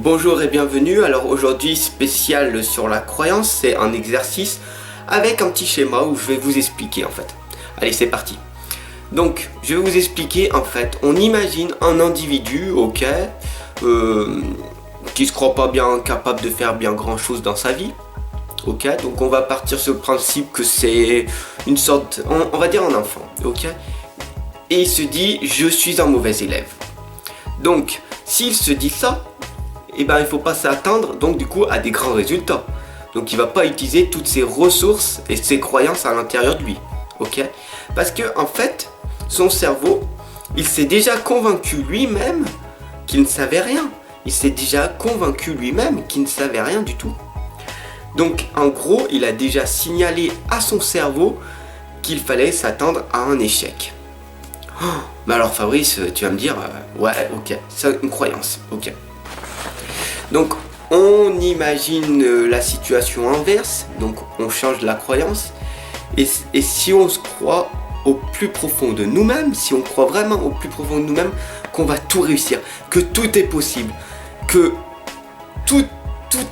Bonjour et bienvenue. Alors aujourd'hui spécial sur la croyance, c'est un exercice avec un petit schéma où je vais vous expliquer en fait. Allez, c'est parti. Donc je vais vous expliquer en fait, on imagine un individu, ok, qui se croit pas bien capable de faire bien grand chose dans sa vie. Ok, donc on va partir sur le principe que c'est une sorte, on va dire un enfant, ok, et il se dit je suis un mauvais élève. Donc s'il se dit ça, eh ben il faut pas s'attendre donc du coup à des grands résultats. Donc il va pas utiliser toutes ses ressources et ses croyances à l'intérieur de lui, ok, parce que en fait son cerveau, il s'est déjà convaincu lui-même qu'il ne savait rien. Il s'est déjà convaincu lui-même qu'il ne savait rien du tout. Donc en gros, il a déjà signalé à son cerveau qu'il fallait s'attendre à un échec. Oh, mais alors Fabrice, tu vas me dire, ouais, ok, c'est une croyance, ok. Donc on imagine la situation inverse, donc on change la croyance, et si on se croit au plus profond de nous-mêmes, si on croit vraiment au plus profond de nous-mêmes qu'on va tout réussir, que tout est possible, que tout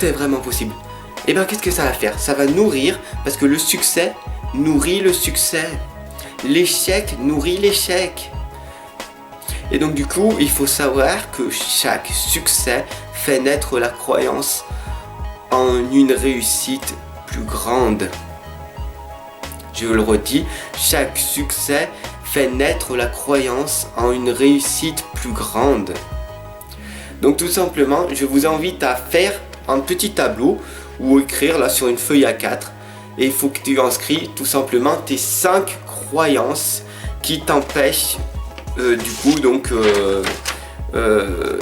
est vraiment possible, et bien qu'est-ce que ça va faire? Ça va nourrir, parce que le succès nourrit le succès, l'échec nourrit l'échec. Et donc du coup, il faut savoir que chaque succès fait naître la croyance en une réussite plus grande. Je le redis, chaque succès fait naître la croyance en une réussite plus grande. Donc tout simplement, je vous invite à faire un petit tableau ou écrire là sur une feuille A4, et il faut que tu inscris tout simplement tes 5 croyances qui t'empêchent du coup donc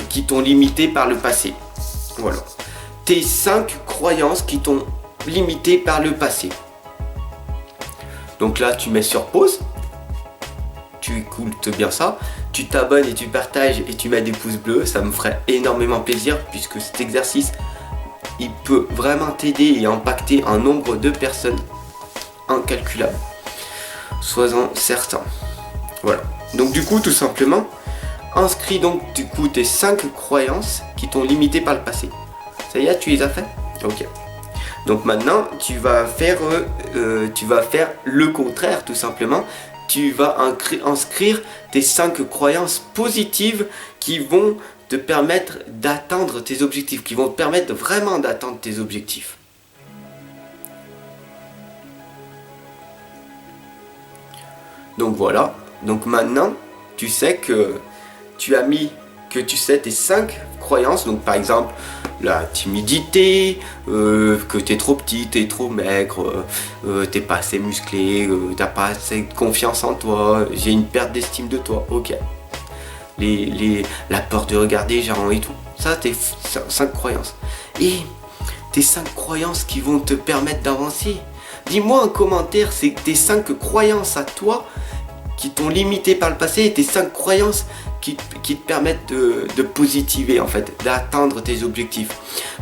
qui t'ont limité par le passé. Voilà. Tes 5 croyances qui t'ont limité par le passé. Donc là tu mets sur pause, tu écoutes bien ça, tu t'abonnes et tu partages et tu mets des pouces bleus, ça me ferait énormément plaisir puisque cet exercice il peut vraiment t'aider et impacter un nombre de personnes incalculable. Sois-en certain. Voilà. Donc du coup tout simplement, inscris donc du coup tes 5 croyances qui t'ont limité par le passé. Ça y est, tu les as fait? Ok. Donc maintenant tu vas faire le contraire tout simplement. Tu vas inscrire tes 5 croyances positives qui vont te permettre d'atteindre tes objectifs, qui vont te permettre vraiment d'atteindre tes objectifs. Donc voilà, donc maintenant tu sais que tu as mis, que tu sais tes 5 croyances, donc par exemple la timidité, que t'es trop petit, t'es trop maigre, t'es pas assez musclé, t'as pas assez de confiance en toi, j'ai une perte d'estime de toi, ok. La peur de regarder les gens et tout. Ça, tes 5 croyances. Et tes 5 croyances qui vont te permettre d'avancer. Dis-moi en commentaire, c'est tes 5 croyances à toi qui t'ont limité par le passé et tes 5 croyances qui te permettent de positiver en fait, d'atteindre tes objectifs.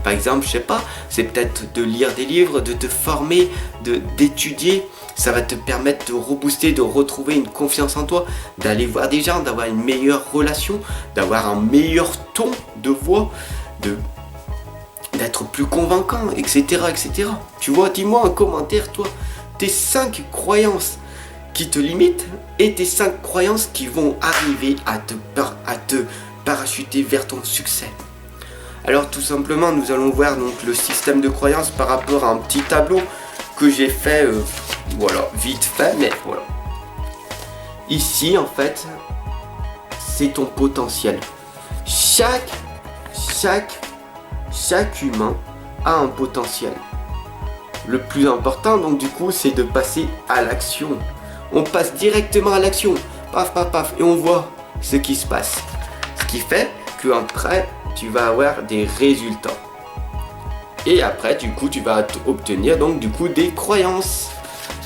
Par exemple, je sais pas, c'est peut-être de lire des livres, de te former, d'étudier. Ça va te permettre de rebooster, de retrouver une confiance en toi, d'aller voir des gens, d'avoir une meilleure relation, d'avoir un meilleur ton de voix, d'être plus convaincant, etc., etc. Tu vois, dis-moi en commentaire, toi, tes 5 croyances qui te limitent et tes 5 croyances qui vont arriver à te parachuter vers ton succès. Alors tout simplement, nous allons voir donc le système de croyances par rapport à un petit tableau que j'ai fait, voilà, vite fait, mais voilà. Ici, en fait, c'est ton potentiel. Chaque humain a un potentiel. Le plus important, donc du coup, c'est de passer à l'action. On passe directement à l'action, paf, paf, paf, et on voit ce qui se passe. Ce qui fait qu'après, tu vas avoir des résultats. Et après, du coup, tu vas obtenir donc du coup des croyances.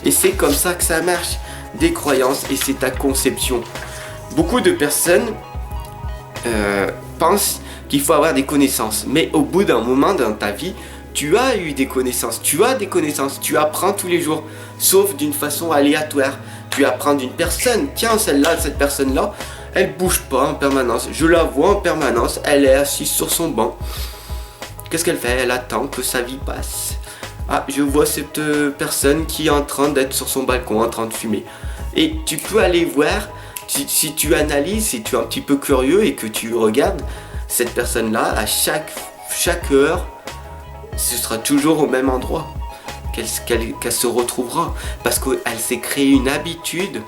Et c'est comme ça que ça marche. Des croyances, et c'est ta conception. Beaucoup de personnes pensent qu'il faut avoir des connaissances. Mais au bout d'un moment dans ta vie, tu as eu des connaissances. Tu apprends tous les jours. Sauf d'une façon aléatoire. Tu apprends d'une personne. Tiens, cette personne-là, elle bouge pas en permanence. Je la vois en permanence. Elle est assise sur son banc. qu'est-ce qu'elle fait? Elle attend que sa vie passe. Ah, je vois cette personne qui est en train d'être sur son balcon, en train de fumer. Et tu peux aller voir, si tu analyses, si tu es un petit peu curieux et que tu regardes cette personne-là, à chaque heure, ce sera toujours au même endroit qu'elle se retrouvera. Parce qu'elle s'est créée une habitude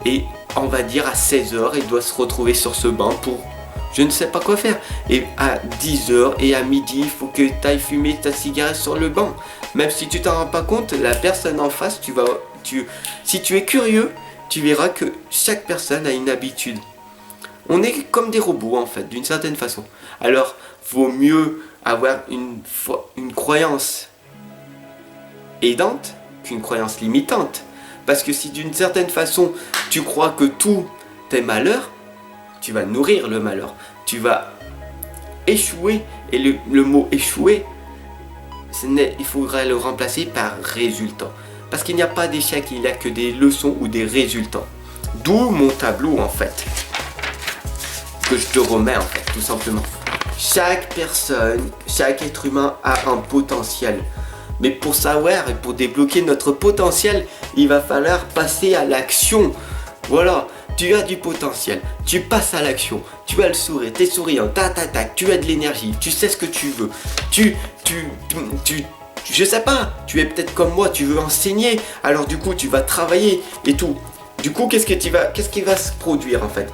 et on va dire à 16h, elle doit se retrouver sur ce banc pour je ne sais pas quoi faire. Et à 10h et à midi, il faut que tu ailles fumer ta cigarette sur le banc. Même si tu t'en rends pas compte, la personne en face, si tu es curieux, tu verras que chaque personne a une habitude. On est comme des robots en fait, d'une certaine façon. Alors, vaut mieux avoir une croyance aidante qu'une croyance limitante. Parce que si d'une certaine façon, tu crois que tout est malheur, tu vas nourrir le malheur. Tu vas échouer. Et le mot échouer, il faudrait le remplacer par résultat. Parce qu'il n'y a pas d'échec, il n'y a que des leçons ou des résultats. D'où mon tableau en fait. Que je te remets en fait, tout simplement. Chaque personne, chaque être humain a un potentiel. Mais pour savoir et pour débloquer notre potentiel, il va falloir passer à l'action. Voilà, tu as du potentiel, tu passes à l'action, tu as le sourire, t'es souriant, tu as de l'énergie, tu sais ce que tu veux. Je sais pas, tu es peut-être comme moi, tu veux enseigner, alors du coup tu vas travailler et tout. Du coup, qu'est-ce qui va se produire en fait?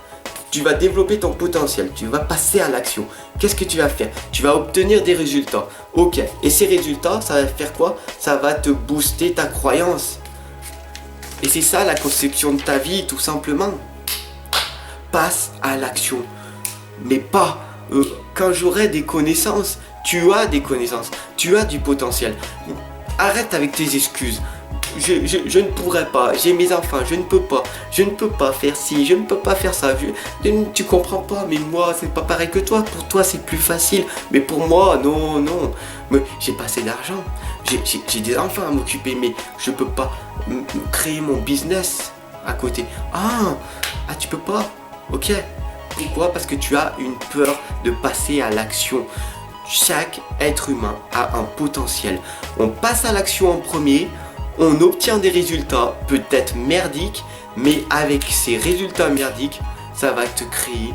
Tu vas développer ton potentiel, tu vas passer à l'action. Qu'est-ce que tu vas faire? Tu vas obtenir des résultats. Ok, et ces résultats, ça va faire quoi? Ça va te booster ta croyance. Et c'est ça la conception de ta vie, tout simplement. Passe à l'action. Mais pas quand j'aurai des connaissances. Tu as des connaissances, tu as du potentiel. Arrête avec tes excuses. Je ne pourrais pas, j'ai mes enfants, je ne peux pas faire ci, je ne peux pas faire ça, tu comprends pas, mais moi c'est pas pareil que toi, pour toi c'est plus facile, mais pour moi non, mais j'ai pas assez d'argent, j'ai des enfants à m'occuper, mais je peux pas créer mon business à côté. Ah tu peux pas, ok, pourquoi? Parce que tu as une peur de passer à l'action. Chaque être humain a un potentiel, on passe à l'action en premier. On obtient des résultats peut-être merdiques, mais avec ces résultats merdiques, ça va te créer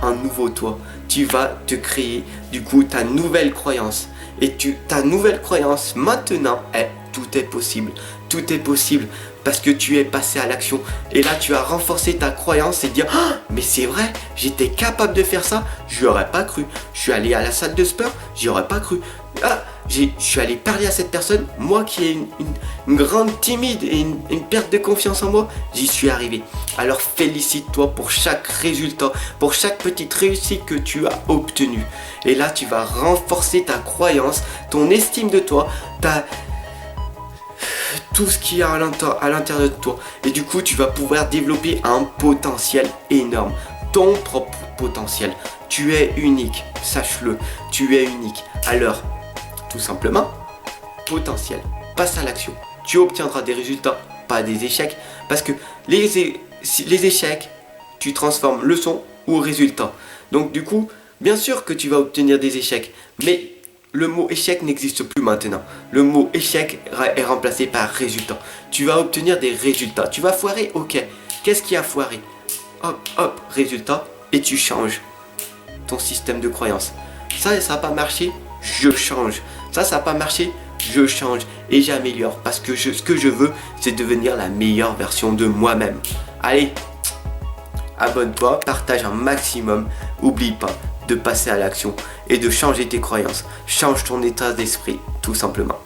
un nouveau toi. Tu vas te créer du coup ta nouvelle croyance. Et ta nouvelle croyance maintenant est tout est possible. Tout est possible parce que tu es passé à l'action. Et là tu as renforcé ta croyance et dire ah, mais c'est vrai, j'étais capable de faire ça, je n'aurais pas cru. Je suis allé à la salle de sport, j'y aurais pas cru. Ah, je suis allé parler à cette personne, moi qui ai une grande timide et une perte de confiance en moi, j'y suis arrivé. Alors félicite-toi pour chaque résultat, pour chaque petite réussite que tu as obtenue. Et là tu vas renforcer ta croyance, ton estime de toi, tout ce qu'il y a à l'intérieur de toi. Et du coup tu vas pouvoir développer un potentiel énorme, ton propre potentiel. Tu es unique, sache-le, tu es unique. Alors tout simplement, potentiel, passe à l'action. Tu obtiendras des résultats, pas des échecs. Parce que les échecs, tu transformes leçon ou résultat. Donc du coup, bien sûr que tu vas obtenir des échecs. Mais le mot échec n'existe plus maintenant. Le mot échec est remplacé par résultat. Tu vas obtenir des résultats. Tu vas foirer, ok. Qu'est-ce qui a foiré? Hop, résultat. Et tu changes ton système de croyance. Ça n'a pas marché, je change. Ça n'a pas marché, je change et j'améliore parce que ce que je veux, c'est devenir la meilleure version de moi-même. Allez, abonne-toi, partage un maximum. Oublie pas de passer à l'action et de changer tes croyances. Change ton état d'esprit, tout simplement.